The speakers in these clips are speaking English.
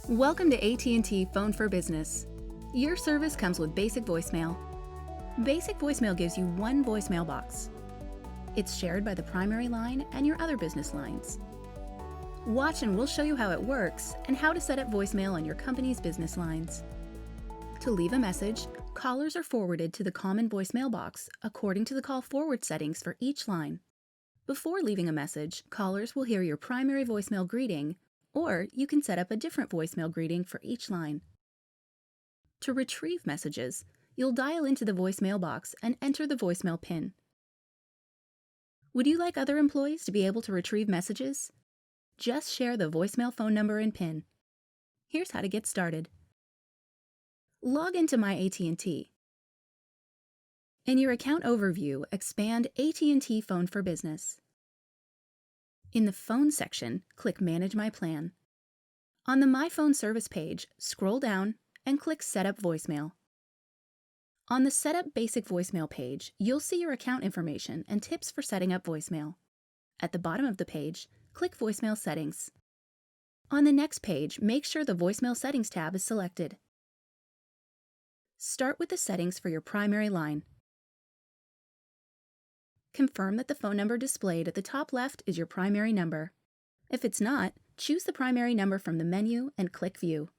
Welcome to AT&T Phone for Business. Your service comes with basic voicemail. Basic voicemail gives you one voicemail box. It's shared by the primary line and your other business lines. Watch and we'll show you how it works and how to set up voicemail on your company's business lines. To leave a message, callers are forwarded to the common voicemail box according to the call forward settings for each line. Before leaving a message, callers will hear your primary voicemail greeting, or you can set up a different voicemail greeting for each line. To retrieve messages, you'll dial into the voicemail box and enter the voicemail PIN. Would you like other employees to be able to retrieve messages? Just share the voicemail phone number and PIN. Here's how to get started. Log into My AT&T. In your account overview, expand AT&T Phone for Business. In the Phone section, click Manage My Plan. On the My Phone service page, scroll down and click Set Up Voicemail. On the Set Up Basic Voicemail page, you'll see your account information and tips for setting up voicemail. At the bottom of the page, click Voicemail Settings. On the next page, make sure the Voicemail Settings tab is selected. Start with the settings for your primary line. Confirm that the phone number displayed at the top left is your primary number. If it's not, choose the primary number from the menu and click View.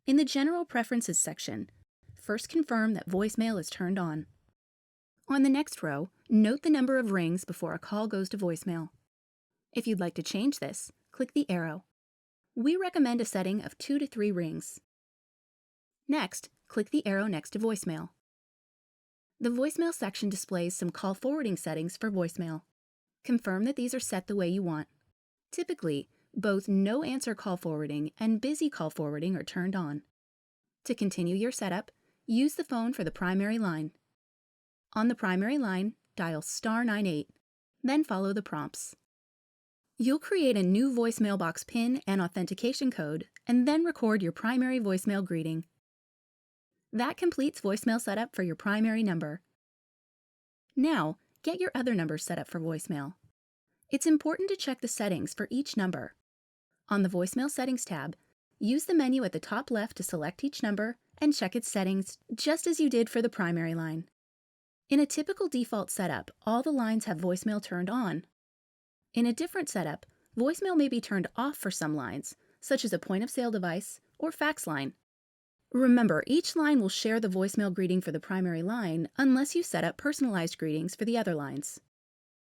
In the General Preferences section, first confirm that voicemail is turned on. On the next row, note the number of rings before a call goes to voicemail. If you'd like to change this, click the arrow. We recommend a setting of 2 to 3 rings. Next, click the arrow next to voicemail. The voicemail section displays some call forwarding settings for voicemail. Confirm that these are set the way you want. Typically, both no answer call forwarding and busy call forwarding are turned on. To continue your setup, use the phone for the primary line. On the primary line, dial *98, then follow the prompts. You'll create a new voicemail box PIN and authentication code, and then record your primary voicemail greeting. That completes voicemail setup for your primary number. Now, get your other numbers set up for voicemail. It's important to check the settings for each number. On the Voicemail Settings tab, use the menu at the top left to select each number and check its settings just as you did for the primary line. In a typical default setup, all the lines have voicemail turned on. In a different setup, voicemail may be turned off for some lines, such as a point-of-sale device or fax line. Remember, each line will share the voicemail greeting for the primary line unless you set up personalized greetings for the other lines.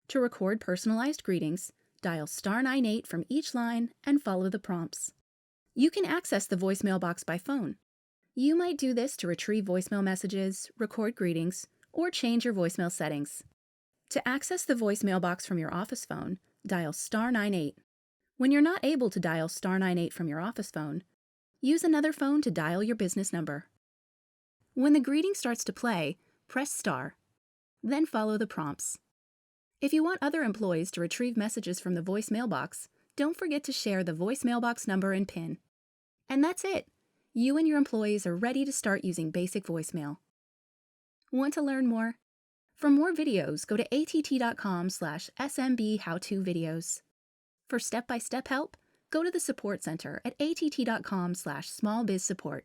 To record personalized greetings, dial *98 from each line and follow the prompts. You can access the voicemail box by phone. You might do this to retrieve voicemail messages, record greetings, or change your voicemail settings. To access the voicemail box from your office phone, dial *98. When you're not able to dial *98 from your office phone, use another phone to dial your business number. When the greeting starts to play, press star, then follow the prompts. If you want other employees to retrieve messages from the voicemail box, don't forget to share the voicemail box number and PIN. And that's it! You and your employees are ready to start using basic voicemail. Want to learn more? For more videos, go to att.com/SMB how-to videos. For step-by-step help, go to the Support Center at att.com/smallbizsupport.